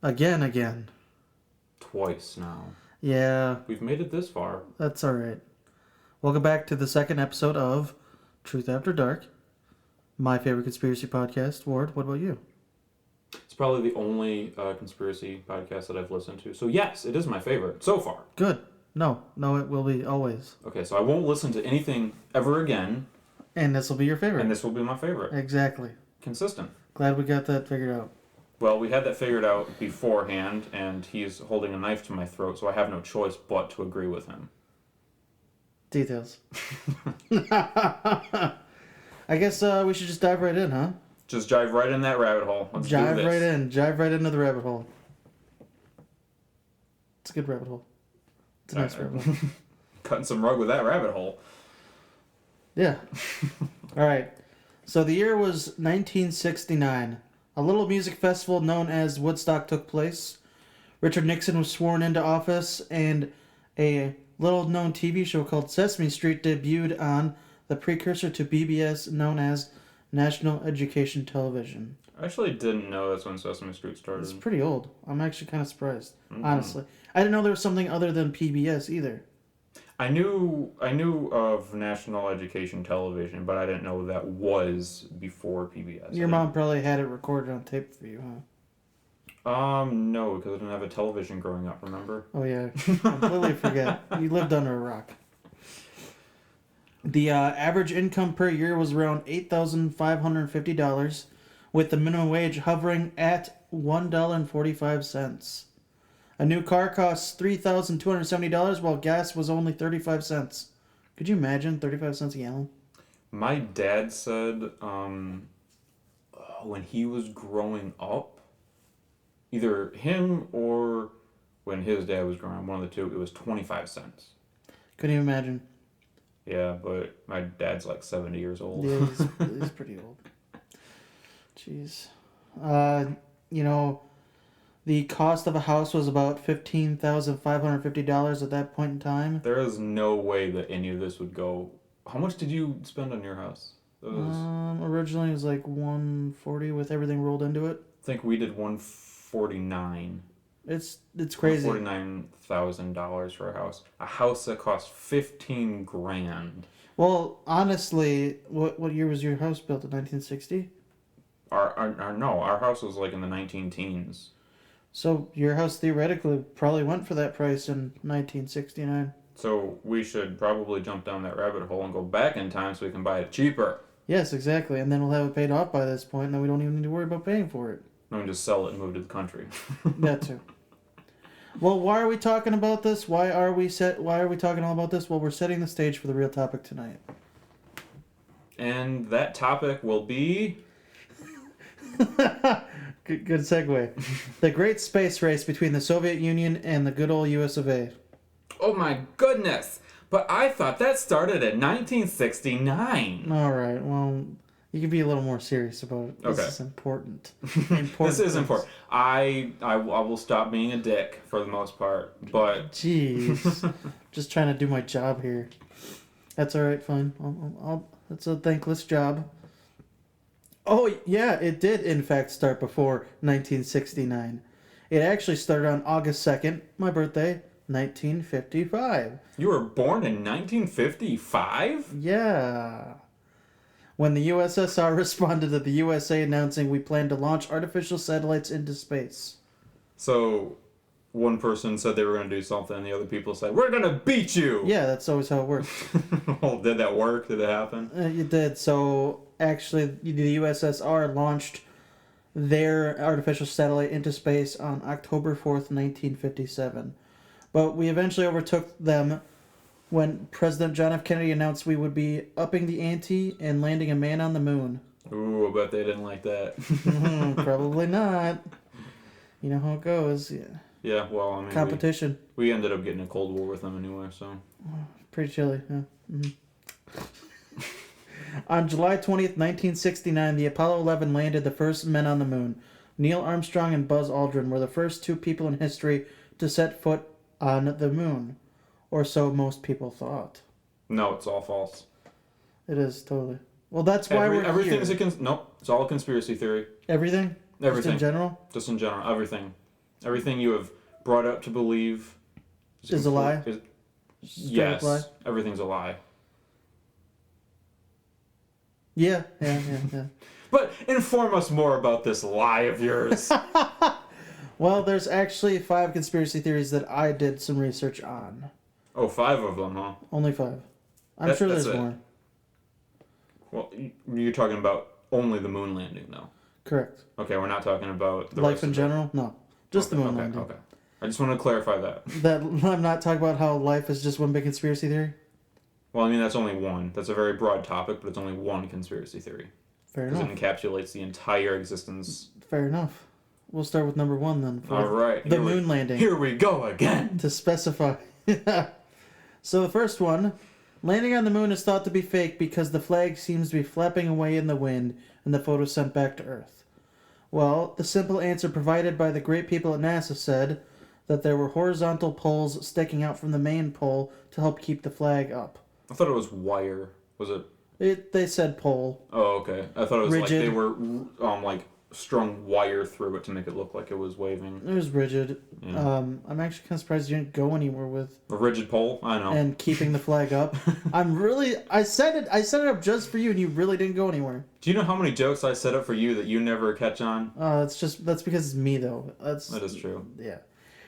Again. Twice now. Yeah, We've made it this far. that's alright. Welcome back to the second episode of Truth After Dark, my favorite conspiracy podcast. Ward, what about you? It's probably the only conspiracy podcast that I've listened to. So yes, it is my favorite so far. Good. No, it will be always. Okay, so I won't listen to anything ever again. And this will be your favorite. And this will be my favorite. Exactly. Consistent. Glad we got that figured out. Well, we had that figured out beforehand, and he's holding a knife to my throat, so I have no choice but to agree with him. Details. I guess we should just dive right in, huh? Just dive right in that rabbit hole. Let's do this. Jive right into the rabbit hole. It's a good rabbit hole. It's a nice rabbit hole. Cutting some rug with that rabbit hole. Yeah. All right. So the year was 1969. A little music festival known as Woodstock took place. Richard Nixon was sworn into office, and a little-known TV show called Sesame Street debuted on the precursor to PBS known as National Education Television. I actually didn't know that's when Sesame Street started. It's pretty old. I'm actually kind of surprised, honestly. I didn't know there was something other than PBS either. I knew of National Education Television, but I didn't know that was before PBS. Your mom probably had it recorded on tape for you, huh? No, because I didn't have a television growing up, remember? Oh, yeah. Completely forget. You lived under a rock. The average income per year was around $8,550, with the minimum wage hovering at $1.45. A new car costs $3,270, while gas was only 35 cents. Could you imagine 35 cents a gallon? My dad said when he was growing up, either him or when his dad was growing up, one of the two, it was 25 cents. Couldn't even imagine. Yeah, but my dad's like 70 years old. Yeah, he's pretty old. Jeez. The cost of a house was about $15,550 at that point in time. There is no way that any of this would go. How much did you spend on your house? Originally it was like $140 with everything rolled into it. I think we did $149. It's crazy. $49,000 for a house. A house that cost $15,000. Well, honestly, what year was your house built? In 1960? Our house was like in the 19 teens. So your house theoretically probably went for that price in 1969. So we should probably jump down that rabbit hole and go back in time so we can buy it cheaper. Yes, exactly. And then we'll have it paid off by this point, and then we don't even need to worry about paying for it. And we just sell it and move to the country. That too. Well, why are we talking about this? Why are we talking all about this? Well, we're setting the stage for the real topic tonight. And that topic will be... Good segue. The Great Space Race between the Soviet Union and the good old US of A. Oh my goodness! But I thought that started in 1969. All right, well, you can be a little more serious about it. This Okay. is important. This is important. I will stop being a dick for the most part, but... Jeez. Just trying to do my job here. That's all right, fine. That's a thankless job. Oh, yeah, it did, in fact, start before 1969. It actually started on August 2nd, my birthday, 1955. You were born in 1955? Yeah. When the USSR responded to the USA announcing we plan to launch artificial satellites into space. So, one person said they were going to do something, and the other people said, we're going to beat you! Yeah, that's always how it works. Well, did that work? Did it happen? It did. So, actually, the USSR launched their artificial satellite into space on October 4th, 1957. But we eventually overtook them when President John F. Kennedy announced we would be upping the ante and landing a man on the moon. Ooh, I bet they didn't like that. Probably not. You know how it goes. Yeah. Yeah, well, I mean... Competition. We ended up getting a Cold War with them anyway, so... Pretty chilly, yeah. Mm-hmm. On July 20th, 1969, the Apollo 11 landed the first men on the moon. Neil Armstrong and Buzz Aldrin were the first two people in history to set foot on the moon. Or so most people thought. No, it's all false. It is, totally. Well, that's why we're everything's here. Nope, it's all a conspiracy theory. Everything? Everything. Just in general? Just in general, everything. Everything you have brought up to believe Is a lie? Yes. Lie? Everything's a lie. Yeah. But inform us more about this lie of yours. Well, there's actually 5 conspiracy theories that I did some research on. Oh, 5 of them, huh? Only 5. I'm sure there's it. more. Well, you're talking about only the moon landing, though. Correct. Okay, we're not talking about the Life rest in of general? No. Just the moon landing. Okay. I just want to clarify that. That I'm not talking about how life is just one big conspiracy theory? Well, I mean, that's only one. That's a very broad topic, but it's only one conspiracy theory. Fair enough. Because it encapsulates the entire existence. Fair enough. We'll start with number 1 then. All right. The moon landing. Here we go again. To specify. So the first one, landing on the moon is thought to be fake because the flag seems to be flapping away in the wind and the photo sent back to Earth. Well, the simple answer provided by the great people at NASA said that there were horizontal poles sticking out from the main pole to help keep the flag up. I thought it was wire. Was it? They said pole. Oh, okay. I thought it was Rigid. like they were like strung wire through it to make it look like it was waving. It was rigid. Yeah. I'm actually kind of surprised you didn't go anywhere with A rigid pole? I know. and keeping the flag up. I set it up just for you, and you really didn't go anywhere. Do you know how many jokes I set up for you that you never catch on? That's because it's me though. That is true. Yeah.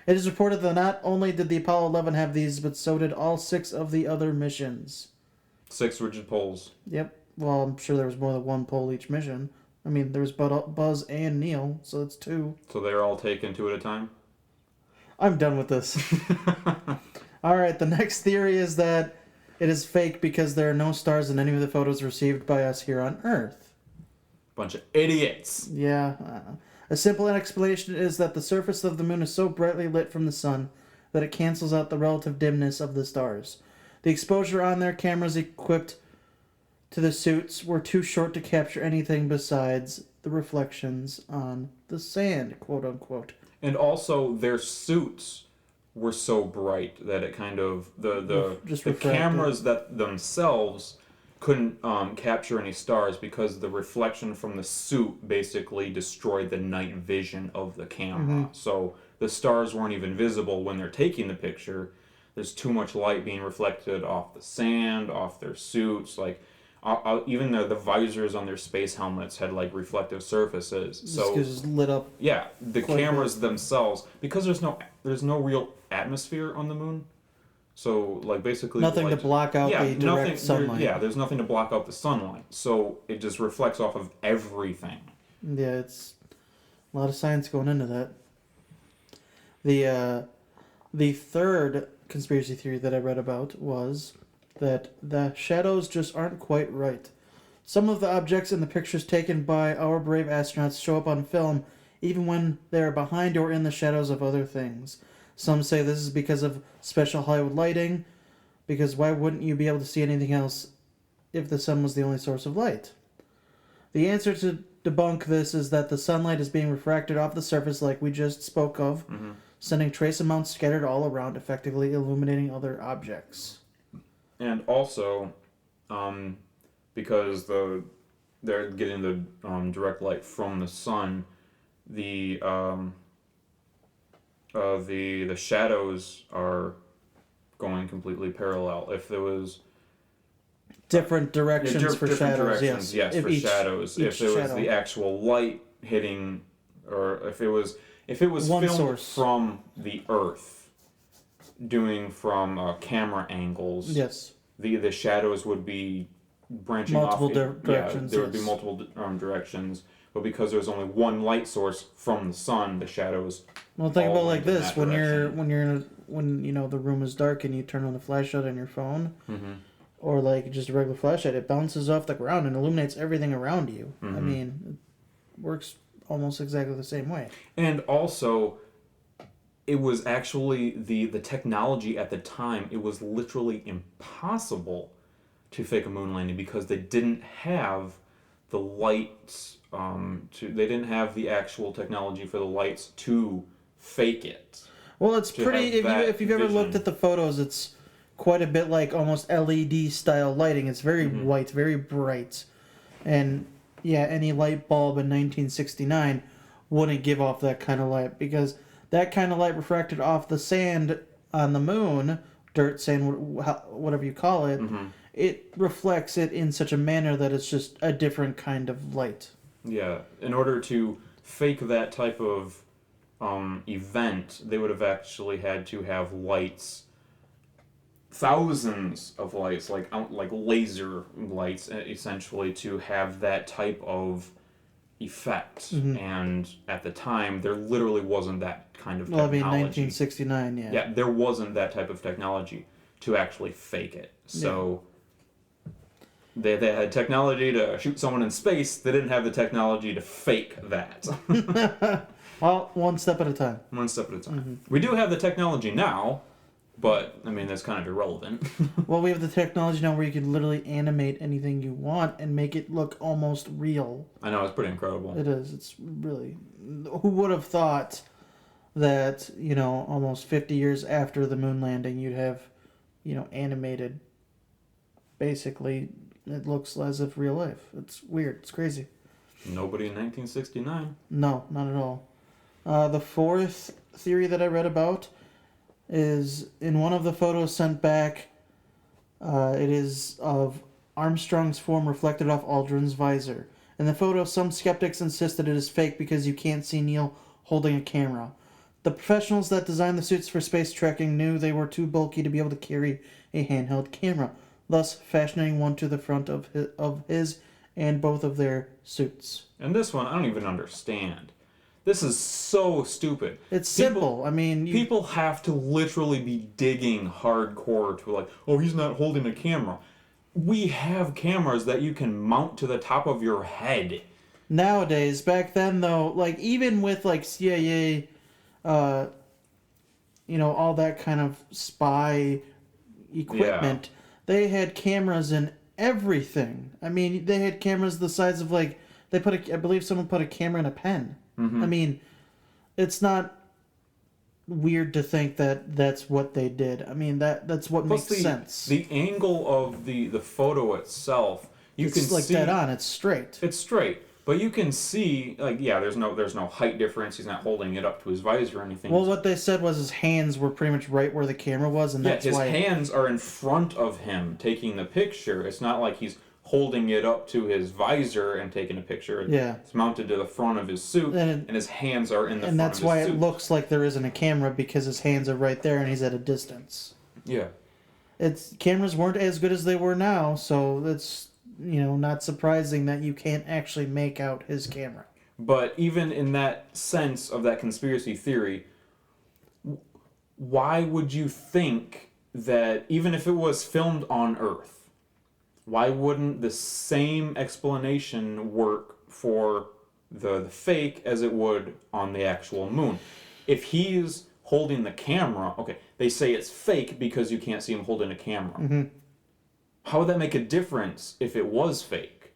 It is reported that not only did the Apollo 11 have these, but so did all 6 of the other missions. 6 rigid poles. Yep. Well, I'm sure there was more than 1 pole each mission. I mean, there was Buzz and Neil, so it's 2. So they're all taken 2 at a time? I'm done with this. All right, the next theory is that it is fake because there are no stars in any of the photos received by us here on Earth. Bunch of idiots. Yeah. A simple explanation is that the surface of the moon is so brightly lit from the sun that it cancels out the relative dimness of the stars. The exposure on their cameras equipped to the suits were too short to capture anything besides the reflections on the sand, quote unquote. And also their suits were so bright that it kind of the cameras that themselves couldn't capture any stars because the reflection from the suit basically destroyed the night vision of the camera. Mm-hmm. So the stars weren't even visible when they're taking the picture. There's too much light being reflected off the sand, off their suits. Like even the visors on their space helmets had like reflective surfaces. So it was lit up. Yeah, the cameras themselves, because there's no real atmosphere on the moon. So, like, basically... Nothing to block out the direct sunlight. There's nothing to block out the sunlight. So, it just reflects off of everything. Yeah, it's a lot of science going into that. The third conspiracy theory that I read about was that the shadows just aren't quite right. Some of the objects in the pictures taken by our brave astronauts show up on film even when they are behind or in the shadows of other things. Some say this is because of special Hollywood lighting, because why wouldn't you be able to see anything else if the sun was the only source of light? The answer to debunk this is that the sunlight is being refracted off the surface like we just spoke of, sending trace amounts scattered all around, effectively illuminating other objects. And also, because they're getting the direct light from the sun, the shadows are going completely parallel. If there was different directions for shadows, yes, for shadows. If there was the actual light hitting, or if it was One filmed source from the Earth, doing from camera angles, yes, the shadows would be branching multiple off. directions. There would be multiple directions. But because there's only one light source from the sun, the shadows. Well, think about it like this: when direction. when you know the room is dark and you turn on the flashlight on your phone, Mm-hmm. or like just a regular flashlight, it bounces off the ground and illuminates everything around you. Mm-hmm. I mean, it works almost exactly the same way. And also, it was actually the technology at the time. It was literally impossible to fake a moon landing because they didn't have the lights. They didn't have the actual technology for the lights to fake it. Well, it's pretty. If you've ever looked at the photos, it's quite a bit like almost LED style lighting. It's very white, very bright, and yeah, any light bulb in 1969 wouldn't give off that kind of light because that kind of light refracted off the sand on the moon, dirt, sand, whatever you call it, it reflects it in such a manner that it's just a different kind of light. Yeah, in order to fake that type of event, they would have actually had to have lights, thousands of lights, like laser lights, essentially, to have that type of effect. And at the time, there literally wasn't that kind of technology. Well, I mean, 1969, yeah. Yeah, there wasn't that type of technology to actually fake it. So they had technology to shoot someone in space. They didn't have the technology to fake that. Well, one step at a time. One step at a time. We do have the technology now, but, I mean, that's kind of irrelevant. Well, we have the technology now where you can literally animate anything you want and make it look almost real. I know, it's pretty incredible. It is. It's really... Who would have thought that, almost 50 years after the moon landing, you'd have, animated... Basically, it looks as if real life. It's weird. It's crazy. Nobody in 1969. No, not at all. The fourth theory that I read about is in one of the photos sent back, it is of Armstrong's form reflected off Aldrin's visor. In the photo, some skeptics insist that it is fake because you can't see Neil holding a camera. The professionals that designed the suits for space trekking knew they were too bulky to be able to carry a handheld camera, thus fashioning one to the front of his and both of their suits. And this one, I don't even understand. This is so stupid. It's simple. I mean... People have to literally be digging hardcore to like, oh, he's not holding a camera. We have cameras that you can mount to the top of your head. Nowadays, back then though, like even with like CIA, all that kind of spy equipment, they had cameras in everything. I mean, they had cameras the size of like, I believe someone put a camera in a pen. I mean, it's not weird to think that that's what they did. I mean, that's what makes sense. The angle of the photo itself, you can see... It's like dead on. It's straight. It's straight. But you can see, like, yeah, there's no height difference. He's not holding it up to his visor or anything. Well, what they said was his hands were pretty much right where the camera was, and that's why... his hands are in front of him taking the picture. It's not like he's holding it up to his visor and taking a picture. Yeah. It's mounted to the front of his suit, and his hands are in the front of his suit. And that's why it looks like there isn't a camera, because his hands are right there and he's at a distance. Yeah. Cameras weren't as good as they were now, so it's, not surprising that you can't actually make out his camera. But even in that sense of that conspiracy theory, why would you think that even if it was filmed on Earth, why wouldn't the same explanation work for the fake as it would on the actual moon? If he's holding the camera, okay, they say it's fake because you can't see him holding a camera. How would that make a difference if it was fake?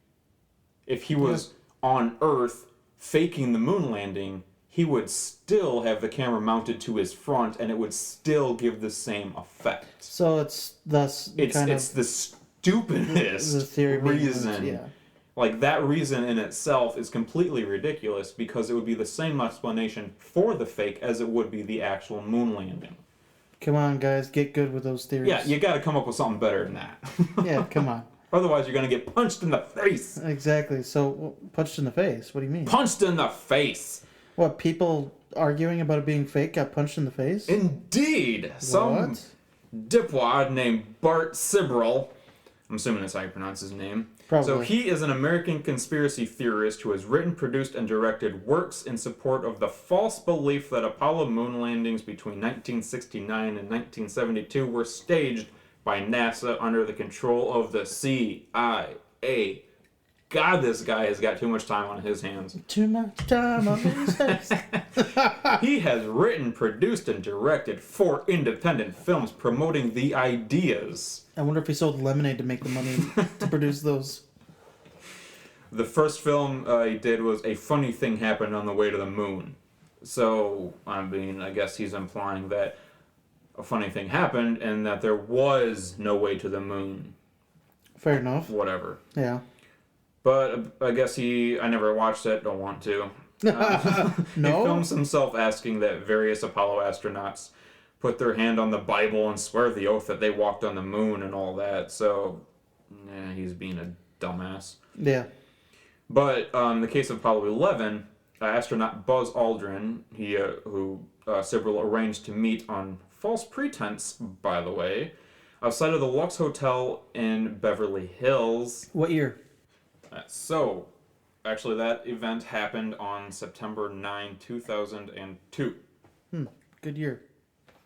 If he was on Earth faking the moon landing, he would still have the camera mounted to his front and it would still give the same effect. So it's thus it's the stupidest the theory reason. Yeah. Like, that reason in itself is completely ridiculous because it would be the same explanation for the fake as it would be the actual moon landing. Come on, guys, get good with those theories. Yeah, you got to come up with something better than that. Yeah, come on. Otherwise, you're going to get punched in the face. Exactly. So, punched in the face? What do you mean? Punched in the face. What, people arguing about it being fake got punched in the face? Indeed. Some dipwad named Bart Sibrel, I'm assuming that's how you pronounce his name. Probably. So he is an American conspiracy theorist who has written, produced, and directed works in support of the false belief that Apollo moon landings between 1969 and 1972 were staged by NASA under the control of the CIA. God, this guy has got too much time on his hands. Too much time on his hands. He has written, produced, and directed 4 independent films promoting the ideas. I wonder if he sold lemonade to make the money to produce those. The first film he did was A Funny Thing Happened on the Way to the Moon. So, I mean, I guess he's implying that a funny thing happened and that there was no way to the moon. Fair enough. Whatever. Yeah. But I guess I never watched it, don't want to. He No? films himself asking that various Apollo astronauts put their hand on the Bible and swear the oath that they walked on the moon and all that. So, he's being a dumbass. Yeah. But in the case of Apollo 11, astronaut Buzz Aldrin, who Sibrel arranged to meet on false pretense, by the way, outside of the Lux Hotel in Beverly Hills. What year? So, actually, that event happened on September 9, 2002. Good year.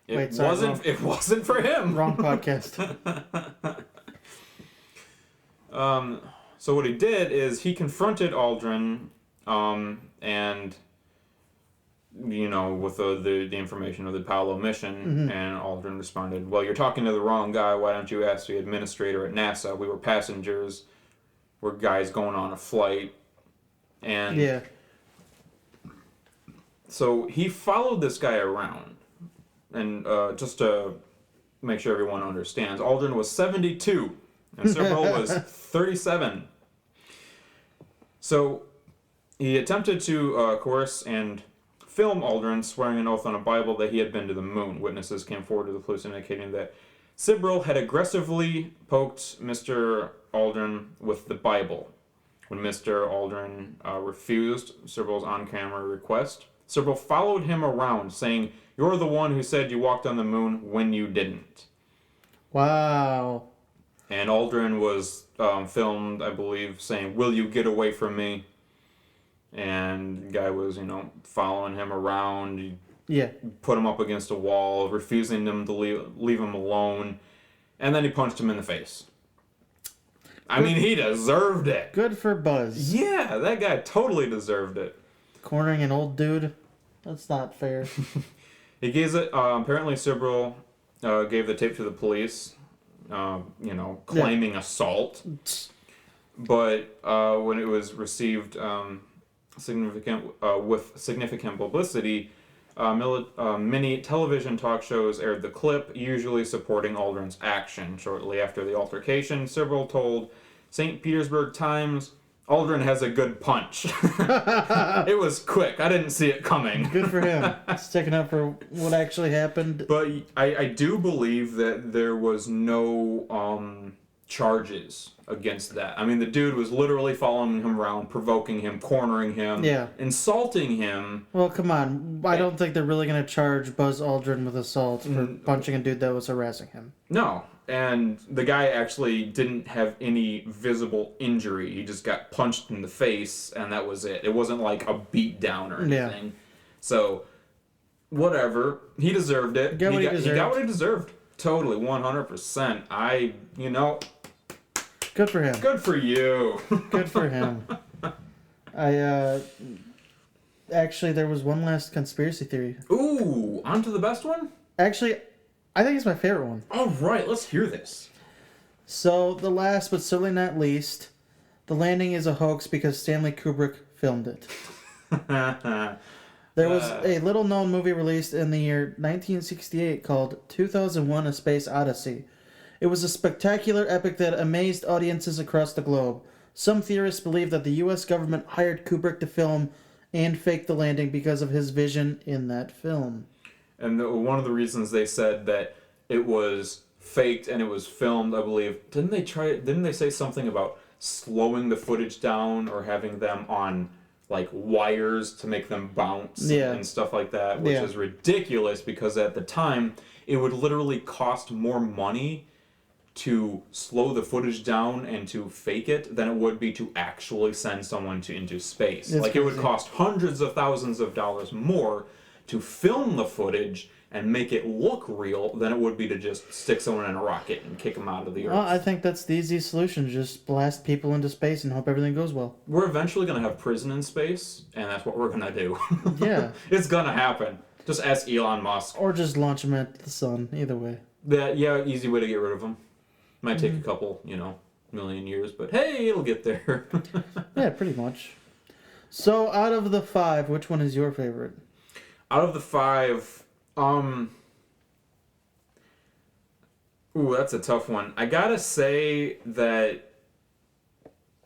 It Wait, sorry, wasn't. wrong. It wasn't for him. Wrong podcast. So what he did is he confronted Aldrin, and with the information of the Apollo mission, and Aldrin responded, "Well, you're talking to the wrong guy. Why don't you ask the administrator at NASA? We were passengers. We're guys going on a flight." And Yeah. so he followed this guy around, and just to make sure everyone understands, Aldrin was 72, and Sibrel was 37. So he attempted to coerce and film Aldrin, swearing an oath on a Bible that he had been to the moon. Witnesses came forward to the police indicating that Sibrel had aggressively poked Mr. Aldrin with the Bible. When Mr. Aldrin refused Sibrel's on-camera request, Sibrel followed him around, saying, "You're the one who said you walked on the moon when you didn't." Wow. And Aldrin was filmed, I believe, saying, "Will you get away from me?" And the guy was, following him around. He Yeah. put him up against a wall, refusing him to leave him alone. And then he punched him in the face. I mean, he deserved it. Good for Buzz. Yeah, that guy totally deserved it. Cornering an old dude? That's not fair. He gave it, apparently Sibrel gave the tape to the police, claiming assault. But when it was received with significant publicity, many television talk shows aired the clip, usually supporting Aldrin's action. Shortly after the altercation, Sibrel told St. Petersburg Times, "Aldrin has a good punch." It was quick. I didn't see it coming. Good for him. Sticking up for what actually happened. But I do believe that there was no charges against that. I mean, the dude was literally following him around, provoking him, cornering him, insulting him. Well, come on. I don't think they're really going to charge Buzz Aldrin with assault for punching a dude that was harassing him. No. And the guy actually didn't have any visible injury. He just got punched in the face, and that was it. It wasn't like a beat down or anything. So, whatever. He deserved it. He got what he deserved. Totally, 100%. Good for him. Good for you. Good for him. Actually, there was one last conspiracy theory. Ooh, on to the best one? Actually, I think it's my favorite one. All right, let's hear this. So, the last but certainly not least, the landing is a hoax because Stanley Kubrick filmed it. There was a little-known movie released in the year 1968 called 2001: A Space Odyssey. It was a spectacular epic that amazed audiences across the globe. Some theorists believe that the U.S. government hired Kubrick to film and fake the landing because of his vision in that film. And one of the reasons they said that it was faked and it was filmed, I believe, didn't they say something about slowing the footage down or having them on like wires to make them bounce and stuff like that, which is ridiculous because at the time it would literally cost more money to slow the footage down and to fake it than it would be to actually send someone into space. It's crazy. It would cost hundreds of thousands of dollars more to film the footage and make it look real than it would be to just stick someone in a rocket and kick them out of the Earth. Well, I think that's the easiest solution. Just blast people into space and hope everything goes well. We're eventually going to have prison in space, and that's what we're going to do. Yeah. It's going to happen. Just ask Elon Musk. Or just launch them at the sun. Either way. Easy way to get rid of them. Might take a couple, million years, but hey, it'll get there. Yeah, pretty much. So, out of the 5, which one is your favorite? Out of the 5, ooh, that's a tough one. I gotta say that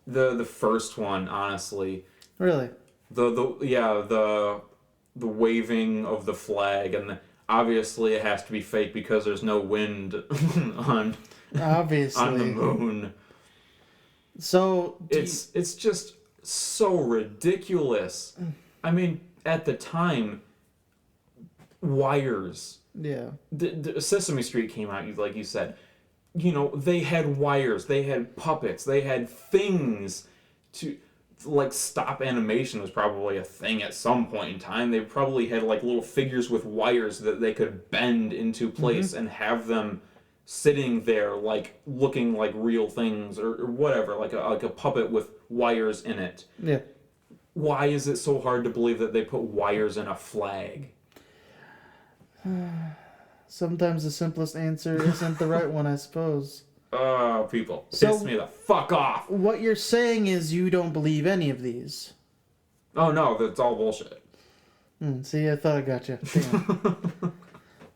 the first one, honestly. Really? The waving of the flag, and obviously it has to be fake because there's no wind on Obviously. on the moon. So It's just so ridiculous. I mean, at the time, wires. yeah. The Sesame Street came out, like you said. You know, they had wires, they had puppets, they had things to, like, stop animation was probably a thing at some point in time. They probably had like little figures with wires that they could bend into place and have them sitting there like looking like real things, or whatever, like a puppet with wires in it. Yeah. Why is it so hard to believe that they put wires in a flag? Sometimes the simplest answer isn't the right one, I suppose. Oh, people. So- Piss me the fuck off. What you're saying is you don't believe any of these. Oh no, that's all bullshit. See, I thought I got you. Damn.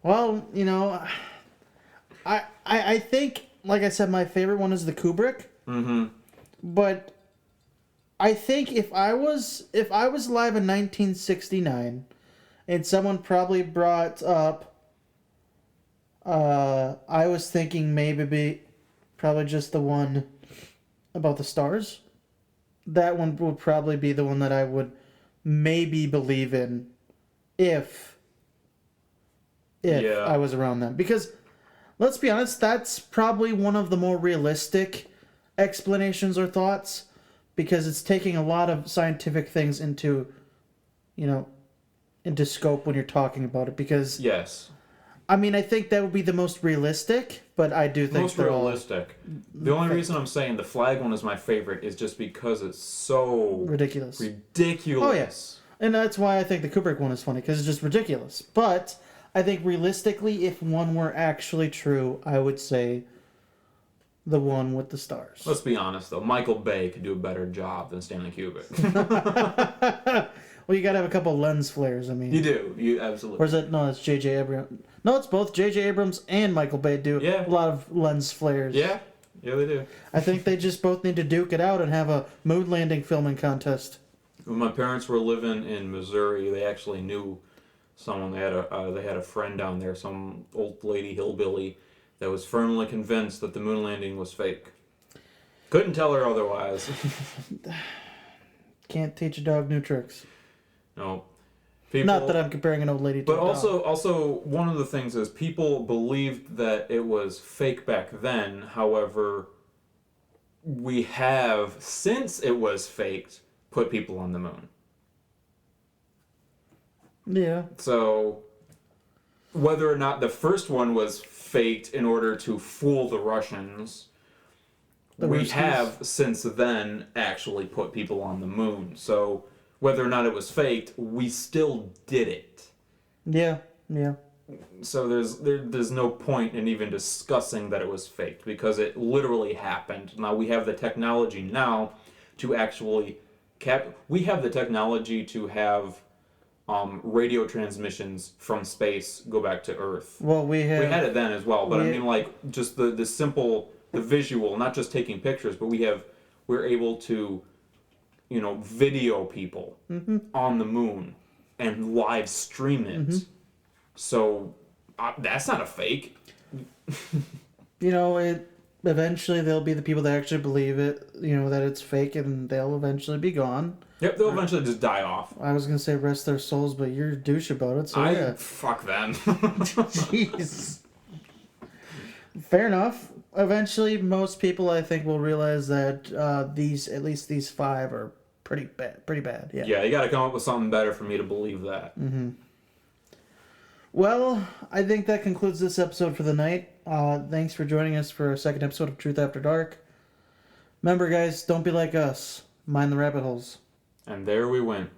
Well, you know, I think, like I said, my favorite one is the Kubrick. Mm-hmm. But I think if I was alive in 1969, and someone probably brought up, I was thinking probably just the one about the stars. That one would probably be the one that I would maybe believe in, if Yeah. I was around them. Because let's be honest, that's probably one of the more realistic explanations or thoughts, because it's taking a lot of scientific things into scope when you're talking about it. Because Yes. I mean, I think that would be the most realistic, but I do think Most they're all realistic. The only reason I'm saying the flag one is my favorite is just because it's so ridiculous. ridiculous. Oh, yes. And that's why I think the Kubrick one is funny, because it's just ridiculous. But I think realistically, if one were actually true, I would say the one with the stars. Let's be honest though, Michael Bay could do a better job than Stanley Kubrick. Well, you gotta have a couple lens flares, I mean. You do. You absolutely. Or is it? No, it's J.J. Abrams. No, it's both J.J. Abrams and Michael Bay do Yeah. a lot of lens flares. Yeah. Yeah, they do. I think they just both need to duke it out and have a moon landing filming contest. When my parents were living in Missouri, they actually knew someone. They had a friend down there, some old lady hillbilly, that was firmly convinced that the moon landing was fake. Couldn't tell her otherwise. Can't teach a dog new tricks. No. People, Not that I'm comparing an old lady to But a dog. also one of the things is people believed that it was fake back then. However, we have, since it was faked, put people on the moon. Yeah. So whether or not the first one was faked in order to fool the Russians, The we Ruskies. have since then actually put people on the moon. So whether or not it was faked, we still did it. Yeah. Yeah. So there's no point in even discussing that it was faked, because it literally happened. Now we have the technology now to actually we have the technology to have radio transmissions from space go back to Earth. Well, we We had it then as well, but I we- mean, like, just the simple, the visual, not just taking pictures, but we're able to, video people on the moon and live stream it. So that's not a fake. Eventually there'll be the people that actually believe it, that it's fake, and they'll eventually be gone. Yep, they'll eventually just die off. I was gonna say rest their souls, but you're a douche about it, so yeah. Fuck them. Jeez. Fair enough. Eventually, most people, I think, will realize that at least these 5 are pretty bad. Yeah. Yeah, you got to come up with something better for me to believe that. Well, I think that concludes this episode for the night. Thanks for joining us for a second episode of Truth After Dark. Remember, guys, don't be like us. Mind the rabbit holes. And there we went.